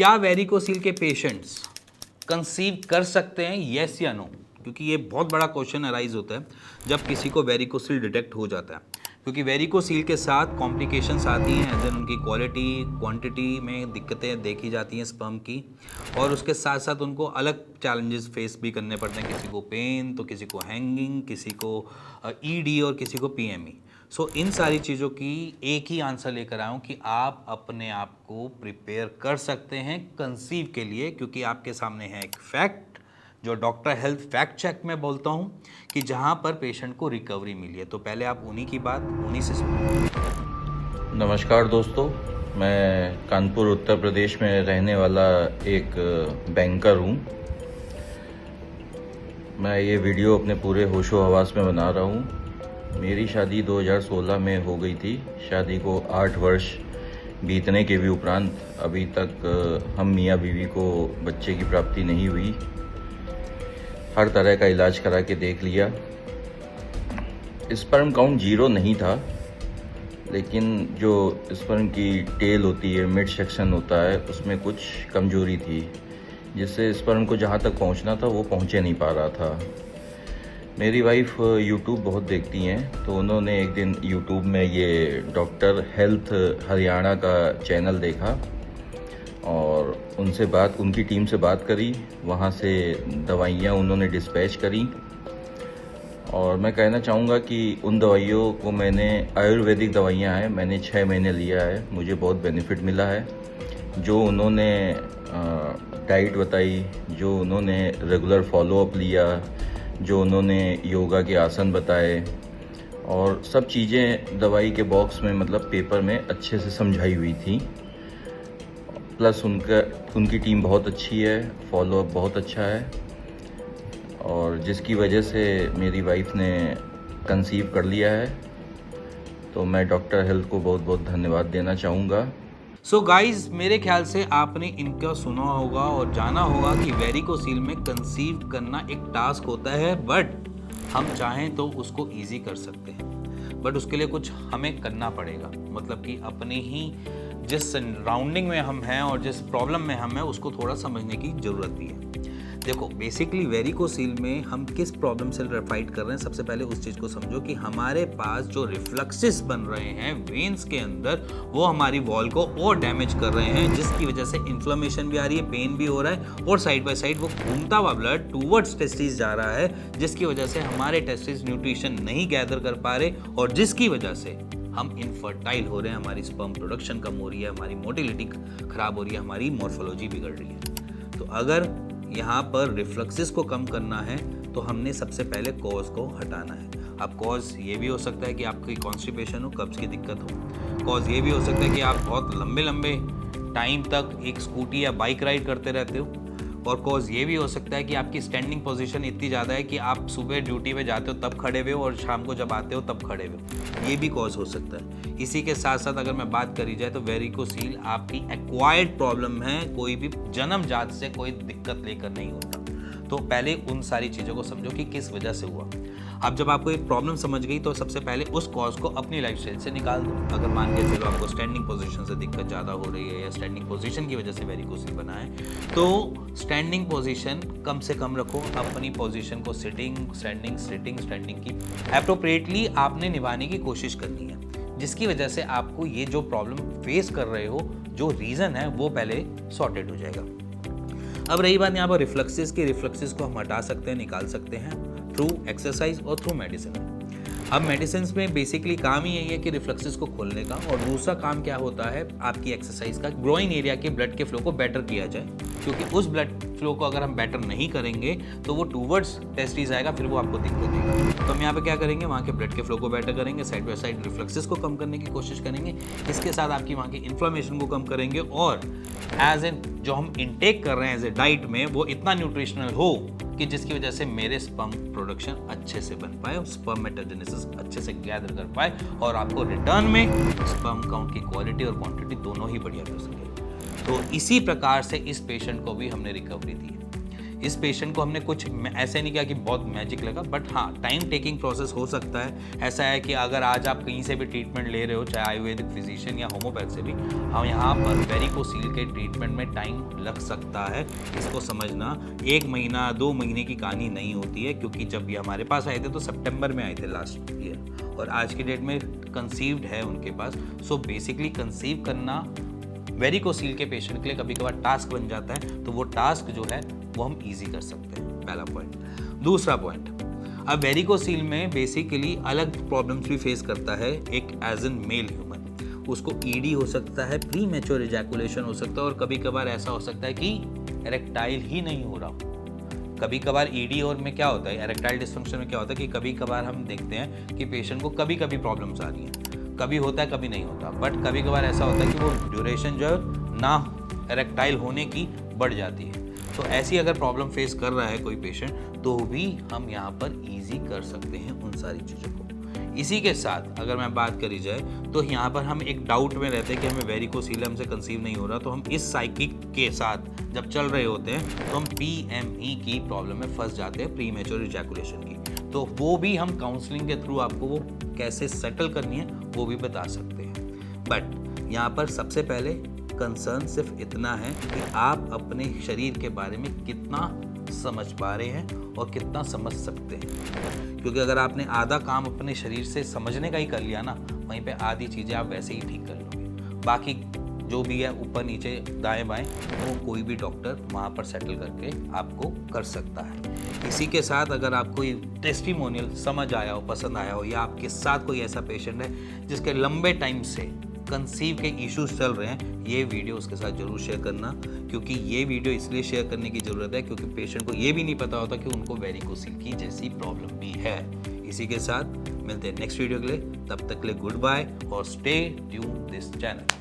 क्या वेरिकोसील के patients conceive कर सकते हैं, येस या नो? क्योंकि ये बहुत बड़ा क्वेश्चन अराइज होता है जब किसी को वेरिकोसील डिटेक्ट हो जाता है, क्योंकि वेरिकोसील के साथ कॉम्प्लिकेशंस आती हैं, एज इन उनकी क्वालिटी क्वांटिटी में दिक्कतें देखी जाती हैं स्पर्म की, और उसके साथ साथ उनको अलग चैलेंजेस फेस भी करने पड़ते हैं, किसी को पेन तो किसी को हैंगिंग, किसी को ईडी और किसी को पीएमई। सो इन सारी चीज़ों की एक ही आंसर लेकर आया हूँ कि आप अपने आप को प्रिपेयर कर सकते हैं कंसीव के लिए, क्योंकि आपके सामने है एक फैक्ट जो डॉक्टर हेल्थ फैक्ट चेक में बोलता हूँ कि जहाँ पर पेशेंट को रिकवरी मिली है। तो पहले आप उन्हीं की बात उन्हीं से सुनिए। नमस्कार दोस्तों, मैं कानपुर उत्तर प्रदेश में रहने वाला एक बैंकर हूँ। मैं ये वीडियो अपने पूरे होशो हवास में बना रहा हूँ। मेरी शादी 2016 में हो गई थी। शादी को 8 वर्ष बीतने के भी उपरांत अभी तक हम मियाँ बीवी को बच्चे की प्राप्ति नहीं हुई। हर तरह का इलाज करा के देख लिया। स्पर्म काउंट 0 नहीं था, लेकिन जो स्पर्म की टेल होती है, मिड सेक्शन होता है, उसमें कुछ कमजोरी थी, जिससे स्पर्म को जहाँ तक पहुँचना था वो पहुँचे नहीं पा रहा था। मेरी वाइफ यूट्यूब बहुत देखती हैं, तो उन्होंने एक दिन यूट्यूब में ये डॉक्टर हेल्थ हरियाणा का चैनल देखा और उनकी टीम से बात करी। वहाँ से दवाइयाँ उन्होंने डिस्पैच करी, और मैं कहना चाहूँगा कि उन दवाइयों को मैंने आयुर्वेदिक दवाइयाँ हैं, मैंने 6 महीने लिया है, मुझे बहुत बेनिफिट मिला है। जो उन्होंने डाइट बताई, जो उन्होंने रेगुलर फॉलोअप लिया, जो उन्होंने योगा के आसन बताए, और सब चीज़ें दवाई के बॉक्स में मतलब पेपर में अच्छे से समझाई हुई थी। प्लस उनकी टीम बहुत अच्छी है, फॉलोअप बहुत अच्छा है, और जिसकी वजह से मेरी वाइफ ने कंसीव कर लिया है। तो मैं डॉक्टर हेल्थ को बहुत बहुत धन्यवाद देना चाहूँगा। सो गाइज, मेरे ख्याल से आपने इनका सुना होगा और जाना होगा कि वेरिकोसील में कंसीव करना एक टास्क होता है, बट हम चाहें तो उसको ईजी कर सकते हैं, बट उसके लिए कुछ हमें करना पड़ेगा। मतलब कि अपने ही जिस सराउंडिंग में हम हैं और जिस प्रॉब्लम में हम हैं उसको थोड़ा समझने की ज़रूरत भी है। देखो, बेसिकली वेरिकोसील में हम किस प्रॉब्लम से फाइट कर रहे हैं, सबसे पहले उस चीज़ को समझो कि हमारे पास जो रिफ्लक्सेस बन रहे हैं वेन्स के अंदर, वो हमारी वॉल को और डैमेज कर रहे हैं, जिसकी वजह से इन्फ्लेमेशन भी आ रही है, पेन भी हो रहा है, और साइड बाय साइड वो घूमता हुआ ब्लड टूवर्ड्स टेस्टिस जा रहा है, जिसकी वजह से हमारे टेस्टिस न्यूट्रिशन नहीं गैदर कर पा रहे, और जिसकी वजह से हम इनफर्टाइल हो रहे हैं, हमारी स्पर्म प्रोडक्शन कम हो रही है, हमारी मोटिलिटी खराब हो रही है, हमारी मॉर्फोलॉजी बिगड़ रही है। तो अगर यहाँ पर रिफ्लक्सेस को कम करना है तो हमने सबसे पहले कॉज को हटाना है। अब कॉज ये भी हो सकता है कि आपकी कॉन्स्टिपेशन हो, कब्ज की दिक्कत हो। कॉज ये भी हो सकता है कि आप बहुत लंबे लंबे टाइम तक एक स्कूटी या बाइक राइड करते रहते हो। और कॉज ये भी हो सकता है कि आपकी स्टैंडिंग पोजीशन इतनी ज़्यादा है कि आप सुबह ड्यूटी पे जाते हो तब खड़े हुए हो और शाम को जब आते हो तब खड़े हुए हो। ये भी कॉज हो सकता है। इसी के साथ साथ अगर मैं बात करी जाए तो वेरिकोसील आपकी एक्वायर्ड प्रॉब्लम है, कोई भी जन्मजात से कोई दिक्कत लेकर नहीं होता। तो पहले उन सारी चीज़ों को समझो कि किस वजह से हुआ। अब जब आपको एक प्रॉब्लम समझ गई तो सबसे पहले उस कॉज को अपनी लाइफस्टाइल से निकाल दो। अगर मान के चलो आपको स्टैंडिंग पोजीशन से दिक्कत ज़्यादा हो रही है या स्टैंडिंग पोजीशन की वजह से वेरिकोसील बना है, तो स्टैंडिंग पोजीशन कम से कम रखो। अपनी पोजीशन को सिटिंग, स्टैंडिंग, सिटिंग, स्टैंडिंग की एप्रोप्रिएटली आपने निभाने की कोशिश करनी है, जिसकी वजह से आपको ये जो प्रॉब्लम फेस कर रहे हो, जो रीज़न है वो पहले सॉर्टेड हो जाएगा। अब रही बात यहाँ पर रिफ्लक्सेस की, रिफ्लक्सेस को हम हटा सकते हैं, निकाल सकते हैं थ्रू एक्सरसाइज और थ्रू मेडिसिन। अब मेडिसिन में बेसिकली काम ही यही है कि रिफ्लक्सेस को खोलने का, और दूसरा काम क्या होता है आपकी एक्सरसाइज का, ग्रोइन एरिया के ब्लड के फ्लो को बेटर किया जाए, क्योंकि उस ब्लड फ्लो को अगर हम बेटर नहीं करेंगे तो वो टूवर्ड्स टेस्टिस आएगा, फिर वो आपको दिक्कत देगा। तो हम यहाँ पे क्या करेंगे, वहाँ के ब्लड के फ्लो को बेटर करेंगे, साइड बाय साइड रिफ्लक्सेस को कम करने की कोशिश करेंगे, इसके साथ आपकी वहाँ की इन्फ्लेमेशन को कम करेंगे, और एज एन जो हम इनटेक कर रहे हैं एज ए डाइट में वो इतना न्यूट्रिशनल हो कि जिसकी वजह से मेरे स्पर्म प्रोडक्शन अच्छे से बन पाए, स्पर्म मेटाजेनेसिस अच्छे से गैदर कर पाए, और आपको रिटर्न में स्पर्म काउंट की क्वालिटी और क्वांटिटी दोनों ही बढ़िया कर सके। तो इसी प्रकार से इस पेशेंट को भी हमने रिकवरी दी है। इस पेशेंट को हमने कुछ ऐसे नहीं किया कि बहुत मैजिक लगा, बट हाँ टाइम टेकिंग प्रोसेस हो सकता है। ऐसा है कि अगर आज आप कहीं से भी ट्रीटमेंट ले रहे हो, चाहे आयुर्वेदिक फिजिशियन या होम्योपैथ से भी, हम यहाँ पर वेरिकोसील के ट्रीटमेंट में टाइम लग सकता है। इसको समझना 1 महीना 2 महीने की कहानी नहीं होती है, क्योंकि जब ये हमारे पास आए थे तो सितंबर में आए थे लास्ट ईयर, और आज की डेट में कंसीव्ड है उनके पास। सो बेसिकली कंसीव करना वेरिकोसील के पेशेंट के लिए कभी कभार टास्क बन जाता है, तो वो टास्क जो है वो हम इजी कर सकते हैं, पहला पॉइंट। दूसरा पॉइंट, अब वेरिकोसील में बेसिकली अलग प्रॉब्लम्स भी फेस करता है एक एज एन मेल ह्यूमन। उसको ईडी हो सकता है, प्री मैच्योर इजैकुलेशन हो सकता है, और कभी कभार ऐसा हो सकता है कि इरेक्टाइल ही नहीं हो रहा। कभी कभार ईडी और में क्या होता है, इरेक्टाइल डिसफंक्शन में क्या होता है कि कभी कभार हम देखते हैं कि पेशेंट को कभी कभी प्रॉब्लम्स आ रही हैं, कभी होता है कभी नहीं होता, बट कभी कभार ऐसा होता है कि वो ड्यूरेशन जो है ना इरेक्टाइल होने की बढ़ जाती है। तो ऐसी अगर प्रॉब्लम फेस कर रहा है कोई पेशेंट, तो भी हम यहाँ पर इजी कर सकते हैं उन सारी चीज़ों को। इसी के साथ अगर मैं बात करी जाए तो यहाँ पर हम एक डाउट में रहते हैं कि हमें वेरिकोसील हमसे कंसीव नहीं हो रहा, तो हम इस साइकिक के साथ जब चल रहे होते हैं तो हम PME की प्रॉब्लम में फंस जाते हैं, प्री मैच्योर इजैकुलेशन की। तो वो भी हम काउंसलिंग के थ्रू आपको वो कैसे सेटल करनी है वो भी बता सकते हैं। बट यहाँ पर सबसे पहले कंसर्न सिर्फ इतना है कि आप अपने शरीर के बारे में कितना समझ पा रहे हैं और कितना समझ सकते हैं, क्योंकि अगर आपने आधा काम अपने शरीर से समझने का ही कर लिया ना, वहीं पे आधी चीज़ें आप वैसे ही ठीक कर लोगे। बाकी जो भी है ऊपर नीचे दाएं बाएं वो कोई भी डॉक्टर वहाँ पर सेटल करके आपको कर सकता है। इसी के साथ अगर आपको ये टेस्टिमोनियल समझ आया हो, पसंद आया हो, या आपके साथ कोई ऐसा पेशेंट है जिसके लंबे टाइम से कंसीव के इश्यूज चल रहे हैं, ये वीडियो उसके साथ जरूर शेयर करना, क्योंकि ये वीडियो इसलिए शेयर करने की ज़रूरत है क्योंकि पेशेंट को ये भी नहीं पता होता कि उनको वेरिकोसील की जैसी प्रॉब्लम भी है। इसी के साथ मिलते हैं नेक्स्ट वीडियो के लिए, तब तक के लिए गुड बाय और स्टे ट्यून दिस चैनल।